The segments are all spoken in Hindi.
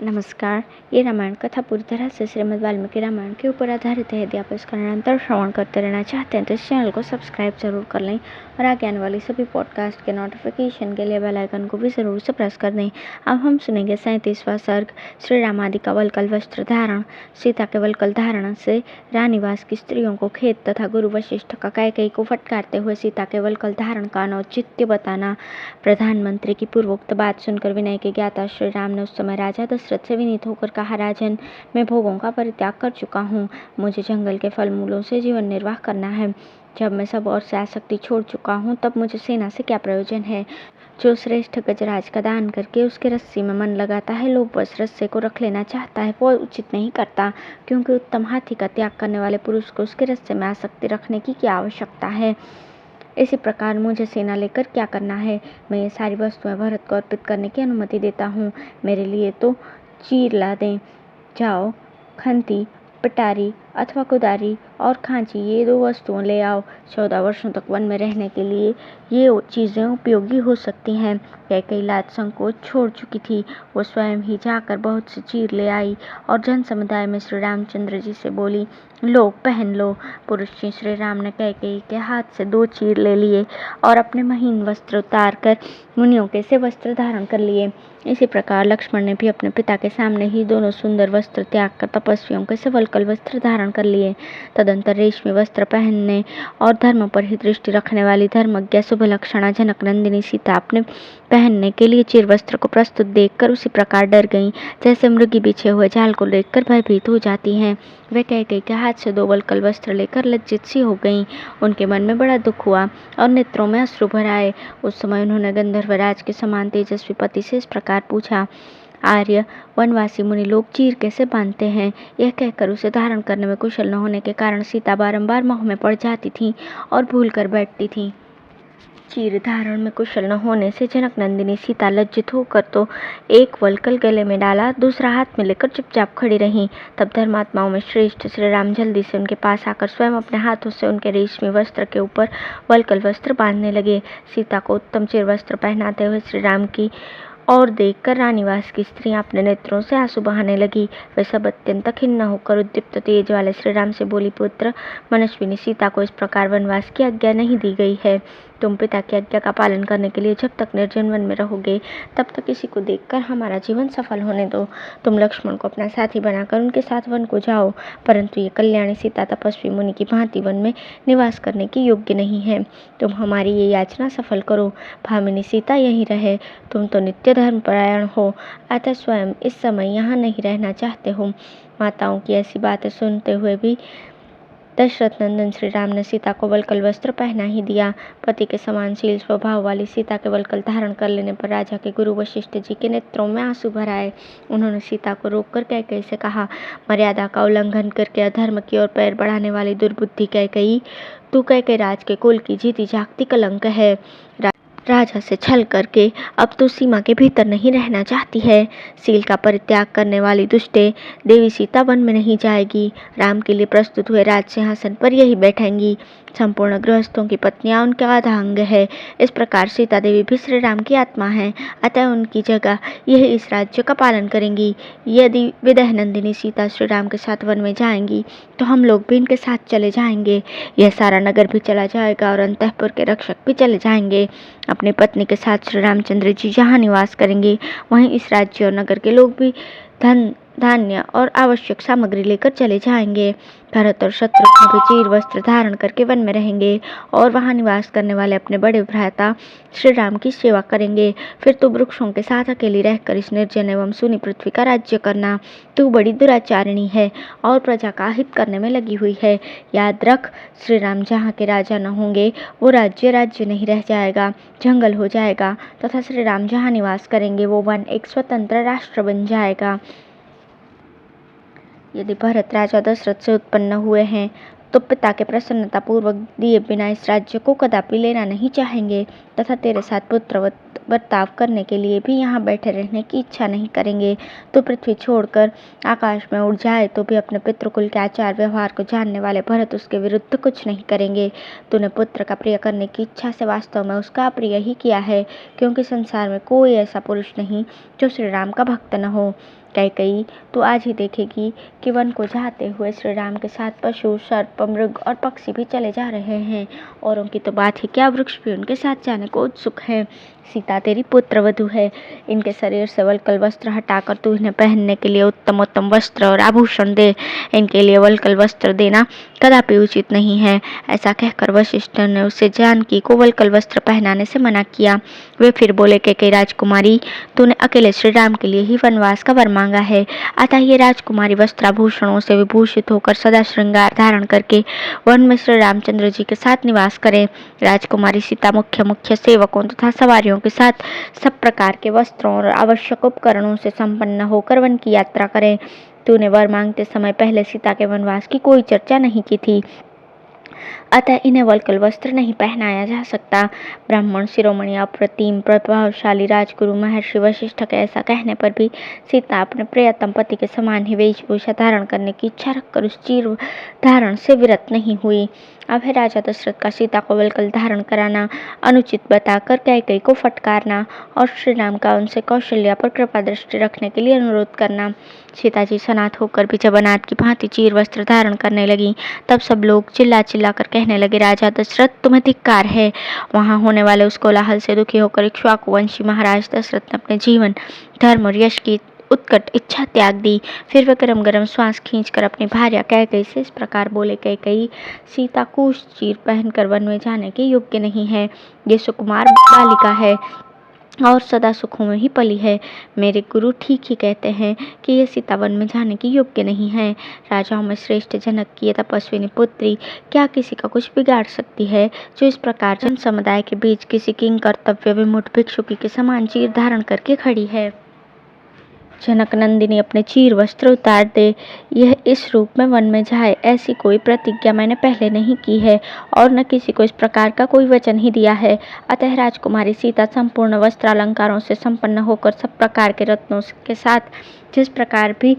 नमस्कार। ये रामायण कथा पूरी तरह से श्रीमद् वाल्मीकि रामायण के ऊपर आधारित है। यदि आप इसका निरंतर श्रवण करते रहना चाहते हैं तो इस चैनल को सब्सक्राइब जरूर कर लें और आगे आने वाली सभी पॉडकास्ट के नोटिफिकेशन के लिए बेल आइकन को भी जरूर से प्रेस कर दें। अब हम सुनेंगे 37वां सर्ग, श्री रामादि का वल्कल वस्त्र धारण। सीता के वल्कल धारण से रानीवास की स्त्रियों को खेद तथा गुरु वशिष्ठ का कैकेयी को फटकारते हुए सीता के वल्कल धारण का अनौचित्य बताना। प्रधानमंत्री की पूर्वोक्त बात सुनकर विनय के ज्ञाता श्री राम ने उस समय राजा दशरथ से विनीत होकर कहा, राजन, मैं भोगों का परित्याग कर चुका हूँ। मुझे जंगल के फल मूलों से जीवन निर्वाह करना है। जब मैं सब और से आसक्ति छोड़ चुका हूँ तब मुझे सेना से क्या प्रयोजन है। जो श्रेष्ठ गजराज का दान करके उसके रस्सी में मन लगाता है, लोग बस रस्से को रख लेना चाहता है, वो उचित नहीं करता, क्योंकि उत्तम हाथी का त्याग करने वाले पुरुष को उसके रस्से में आसक्ति रखने की क्या आवश्यकता है। इसी प्रकार मुझे सेना लेकर क्या करना है। मैं ये सारी वस्तुएं भरत को अर्पित करने की अनुमति देता हूँ। मेरे लिए तो चीर ला दें। जाओ, खंती, पिटारी अथवा कुदारी और खांची, ये 2 वस्तुएं ले आओ। 14 वर्षों तक वन में रहने के लिए ये चीज़ें उपयोगी हो सकती हैं। कैकेयी लाज संकोच छोड़ चुकी थी। वो स्वयं ही जाकर बहुत से चीर ले आई और जन समुदाय में श्री रामचंद्र जी से बोली, लो, पहन लो। पुरुष श्री राम ने कैकेयी के हाथ से 2 चीर ले लिए और अपने महीन वस्त्र उतार कर मुनियों के से वस्त्र धारण कर लिए। इसी प्रकार लक्ष्मण ने भी अपने पिता के सामने ही दोनों सुंदर वस्त्र त्याग कर तपस्वियों के से वल्कल वस्त्र धारण कर लिए। तदंतर रेशमी वस्त्र पहनने और धर्म पर ही दृष्टि रखने वाली धर्मज्ञ शुभलक्षणा जनक नंदिनी सीता अपने पहनने के लिए चिर वस्त्र को प्रस्तुत देखकर उसी प्रकार डर गईं, जैसे मृगी बिछे हुए जाल को देखकर भयभीत हो जाती हैं। वे कैकेयी के हाथ से 2 वल्कल वस्त्र लेकर लज्जित सी हो गईं। उनके मन में बड़ा दुख हुआ और नेत्रों में अश्रु भर आए। उस समय उन्होंने गंधर्वराज के समान तेजस्वी पति से इस प्रकार पूछा, आर्य, वनवासी मुनि लोग चीर कैसे बांधते हैं। यह कहकर उसे धारण करने में कुशल न होने के कारण सीता बारंबार मोह में पड़ जाती थी और भूल कर बैठती थी। चीर धारण में कुशल न होने से जनक नंदिनी सीता लज्जित होकर तो एक वल्कल गले में डाला, दूसरा हाथ में लेकर चुपचाप खड़ी रहीं। तब धर्मात्माओं में श्रेष्ठ श्री राम जल्दी से उनके पास आकर स्वयं अपने हाथों से उनके रेशमी वस्त्र के ऊपर वल्कल वस्त्र बांधने लगे। सीता को उत्तम चिर वस्त्र पहनाते हुए श्री राम की और देखकर रानीवास की स्त्रियां अपने नेत्रों से आंसू बहाने लगी। वे सब अत्यंत खिन्न होकर उद्दीप्त तेज वाले श्री राम से बोली, पुत्र, मनस्विनी सीता को इस प्रकार वनवास की आज्ञा नहीं दी गई है। तुम पिता की आज्ञा का पालन करने के लिए जब तक निर्जन वन में रहोगे तब तक किसी को देखकर हमारा जीवन सफल होने दो। तुम लक्ष्मण को अपना साथी बनाकर उनके साथ वन को जाओ, परंतु ये कल्याणी सीता तपस्वी मुनि की भांति वन में निवास करने की योग्य नहीं है। तुम हमारी ये याचना सफल करो। भामिनी सीता यहीं रहे। तुम तो नित्य धर्मपरायण हो, अतः स्वयं इस समय यहाँ नहीं रहना चाहते हो। माताओं की ऐसी बातें सुनते हुए भी दशरथ नंदन श्री राम ने सीता को वल्कल वस्त्र पहना ही दिया। पति के समान शील स्वभाव वाली सीता के वल्कल धारण कर लेने पर राजा के गुरु वशिष्ठ जी के नेत्रों में आंसू भर आए। उन्होंने सीता को रोककर कैकेयी से कहा, मर्यादा का उल्लंघन करके अधर्म की ओर पैर बढ़ाने वाली दुर्बुद्धि कैकेयी, तू कैकेयी राज के कुल की जीती जागती कलंक है। राजा से छल करके अब तो सीमा के भीतर नहीं रहना चाहती है। सील का परित्याग करने वाली दुष्टे, देवी सीता वन में नहीं जाएगी। राम के लिए प्रस्तुत हुए राज सिंहासन पर यही बैठेंगी। संपूर्ण गृहस्थों की पत्नियां उनका आधा अंग है। इस प्रकार सीता देवी भी श्री राम की आत्मा है, अतः उनकी जगह यह इस राज्य का पालन करेंगी। यदि विदेह नंदिनी सीता श्री राम के साथ वन में जाएंगी तो हम लोग भी इनके साथ चले जाएंगे। यह सारा नगर भी चला जाएगा और अंतःपुर के रक्षक भी चले जाएंगे। अपनी पत्नी के साथ श्री रामचंद्र जी जहाँ निवास करेंगे वहीं इस राज्य और नगर के लोग भी धन, धान्य और आवश्यक सामग्री लेकर चले जाएंगे। भरत और शत्रुघ्न भी चीर वस्त्र धारण करके वन में रहेंगे और वहां निवास करने वाले अपने बड़े भ्राता श्री राम की सेवा करेंगे। फिर तू वृक्षों के साथ अकेली रहकर इस निर्जन एवं सुनी पृथ्वी का राज्य करना। तू बड़ी दुराचारिणी है और प्रजा का हित करने में लगी हुई है। याद रख, श्री राम जहाँ के राजा न होंगे वो राज्य राज्य नहीं रह जाएगा, जंगल हो जाएगा, तथा श्री राम जहाँ निवास करेंगे वो वन एक स्वतंत्र राष्ट्र बन जाएगा। यदि भरत राजा दशरथ से उत्पन्न हुए हैं तो पिता के प्रसन्नता पूर्वक दिए बिना इस राज्य को कदापि लेना नहीं चाहेंगे, तथा तेरे साथ पुत्रवत बर्ताव करने के लिए भी यहाँ बैठे रहने की इच्छा नहीं करेंगे। तो पृथ्वी छोड़कर आकाश में उड़ जाए तो भी अपने पितृकुल के आचार व्यवहार को जानने वाले भरत उसके विरुद्ध कुछ नहीं करेंगे। तूने पुत्र का प्रिय करने की इच्छा से वास्तव में उसका अप्रिय ही किया है, क्योंकि संसार में कोई ऐसा पुरुष नहीं जो श्री राम का भक्त न हो। कैकेयी, तू आज ही देखेगी कि वन को जाते हुए श्री राम के साथ पशु, सर्प, मृग और पक्षी भी चले जा रहे हैं। औरों की तो बात ही क्या, वृक्ष भी उनके साथ जाने को उत्सुक है। सीता तेरी पुत्र वधू है, इनके शरीर से वल्कल वस्त्र हटाकर तू इन्हें पहनने के लिए उत्तम उत्तम वस्त्र और आभूषण दे। इनके लिए वल्कल वस्त्र देना कदापि उचित नहीं है। ऐसा कहकर वशिष्ठ ने उसे जानकी को वल्कल वस्त्र पहनाने से मना किया। वे फिर बोले, कैकेयी राजकुमारी, तूने अकेले श्री राम के लिए ही वनवास का वर मांगा है, अतः ये राजकुमारी वस्त्राभूषणों से विभूषित होकर सदा श्रृंगार धारण करके वन में श्री रामचंद्र जी के साथ निवास करे। राजकुमारी सीता मुख्य सेवकों तथा सवारियों के साथ सब प्रकार के वस्त्रों और आवश्यक उपकरणों से संपन्न होकर वन की यात्रा करे। तूने वर मांगते समय पहले सीता के वनवास की कोई चर्चा नहीं की थी, अतः इन्हें वल्कल वस्त्र नहीं पहनाया जा सकता। ब्राह्मण शिरोमणि अप्रतिम प्रभावशाली राजगुरु महर्षि वशिष्ठ के ऐसा कहने पर भी सीता अपने प्रियतम पति के समान ही वेशभूषा धारण करने की इच्छा रखकर उस चीर धारण से विरत नहीं हुई। अब है राजा दशरथ का सीता को वल्कल धारण कराना अनुचित बताकर कैकेयी को फटकारना और श्री राम का उनसे कौशल्या पर कृपा दृष्टि रखने के लिए अनुरोध करना। सीता जी सनात होकर भी जब अनाथ की भांति चीर वस्त्र धारण करने लगी, तब सब लोग चिल्ला चिल्ला कर कहने लगे, राजा दशरथ, तुम्हें धिक्कार है। वहां होने वाले उस कोलाहल से दुखी होकर इक्ष्वाकु वंशी महाराज दशरथ ने अपने जीवन, धर्म और यश की उत्कट इच्छा त्याग दी। फिर वे गरम गरम श्वास खींचकर अपनी भार्या कैकेयी से इस प्रकार बोले, कैकेयी, सीता कुश चीर पहनकर वन में जाने के योग्य नहीं है। ये सुकुमार बालिका है और सदा सुखों में ही पली है। मेरे गुरु ठीक ही कहते हैं कि ये सीता वन में जाने की योग्य नहीं है। राजाओं में श्रेष्ठ जनक की ये तपस्विनी पुत्री क्या किसी का कुछ बिगाड़ सकती है, जो इस प्रकार जन समुदाय के बीच किसी किंग कर्तव्य विमुठ भिक्षुकी के समान चीर धारण करके खड़ी है। जनक नंदिनी, अपने चीर वस्त्र उतार दे, यह इस रूप में वन में जाए, ऐसी कोई प्रतिज्ञा मैंने पहले नहीं की है और न किसी को इस प्रकार का कोई वचन ही दिया है। अतः राजकुमारी सीता संपूर्ण वस्त्रालंकारों से संपन्न होकर सब प्रकार के रत्नों के साथ जिस प्रकार भी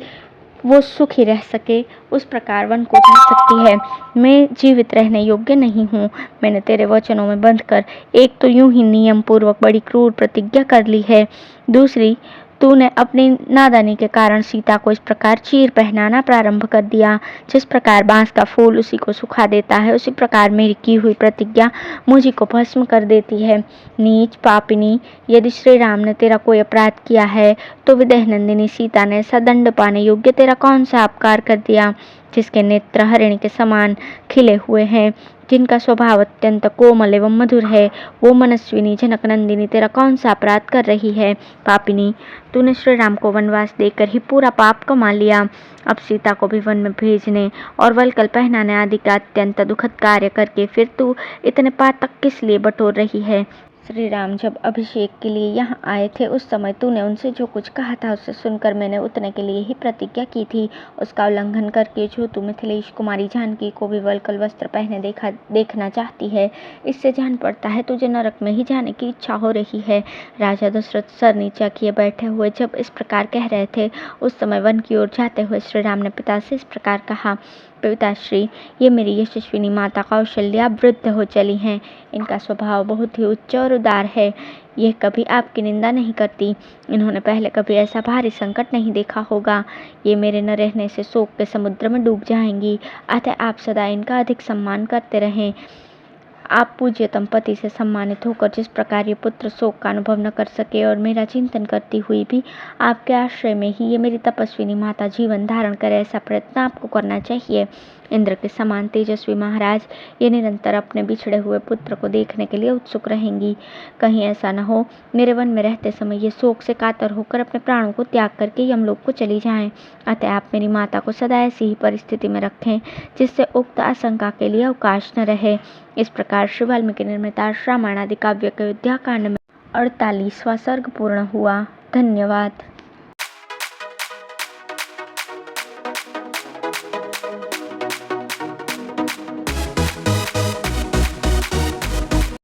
वो सुखी रह सके उस प्रकार वन को जा सकती है। मैं जीवित रहने योग्य नहीं हूँ। मैंने तेरे वचनों में बंधकर एक तो यूं ही नियम पूर्वक बड़ी क्रूर प्रतिज्ञा कर ली है, दूसरी तूने अपनी नादानी के कारण सीता को इस प्रकार चीर पहनाना प्रारंभ कर दिया। जिस प्रकार बांस का फूल उसी को सुखा देता है, उसी प्रकार मेरी की हुई प्रतिज्ञा मुझी को भस्म कर देती है। नीच पापिनी, यदि श्री राम ने तेरा कोई अपराध किया है तो विदेह नंदिनी सीता ने ऐसा दंड पाने योग्य तेरा कौन सा अपकार कर दिया, जिसके नेत्र हरिणी के समान खिले हुए हैं, जिनका स्वभाव अत्यंत कोमल एवं मधुर है, वो मनस्विनी जनक नंदिनी तेरा कौन सा अपराध कर रही है। पापिनी, तूने श्री राम को वनवास देकर ही पूरा पाप कमा लिया। अब सीता को भी वन में भेजने और वल्कल पहनाने आदि का अत्यंत दुखद कार्य करके फिर तू इतने पातक किस लिए बटोर रही है। श्री राम जब अभिषेक के लिए यहाँ आए थे, उस समय तूने उनसे जो कुछ कहा था उसे सुनकर मैंने उतने के लिए ही प्रतिज्ञा की थी। उसका उल्लंघन करके जो तू मिथिलेश कुमारी जानकी को भी वल्कल वस्त्र पहने देखना चाहती है, इससे जान पड़ता है तुझे नरक में ही जाने की इच्छा हो रही है। राजा दशरथ सर नीचा किए बैठे हुए जब इस प्रकार कह रहे थे, उस समय वन की ओर जाते हुए श्री राम ने पिता से इस प्रकार कहा, पिताश्री, ये मेरी यशस्विनी माता कौशल्या वृद्ध हो चली हैं। इनका स्वभाव बहुत ही उच्च और उदार है। यह कभी आपकी निंदा नहीं करती। इन्होंने पहले कभी ऐसा भारी संकट नहीं देखा होगा। ये मेरे न रहने से शोक के समुद्र में डूब जाएंगी। अतः आप सदा इनका अधिक सम्मान करते रहें। आप पूज्यतम पति से सम्मानित होकर जिस प्रकार ये पुत्र शोक का अनुभव न कर सके और मेरा चिंतन करती हुई भी आपके आश्रय में ही ये मेरी तपस्विनी माता जीवन धारण करे, ऐसा प्रयत्न आपको करना चाहिए। इंद्र के समान तेजस्वी महाराज ये निरंतर अपने बिछड़े हुए पुत्र को देखने के लिए उत्सुक रहेंगी। कहीं ऐसा न हो मेरे वन में रहते समय ये शोक से कातर होकर अपने प्राणों को त्याग करके यमलोक को चली जाएं। अतः आप मेरी माता को सदा ऐसी ही परिस्थिति में रखें जिससे उक्त आशंका के लिए अवकाश न रहे। इस प्रकार श्री वाल्मीकि निर्मित रामायण आदि काव्य के अयोध्या कांड में 48वां सर्ग पूर्ण हुआ। धन्यवाद।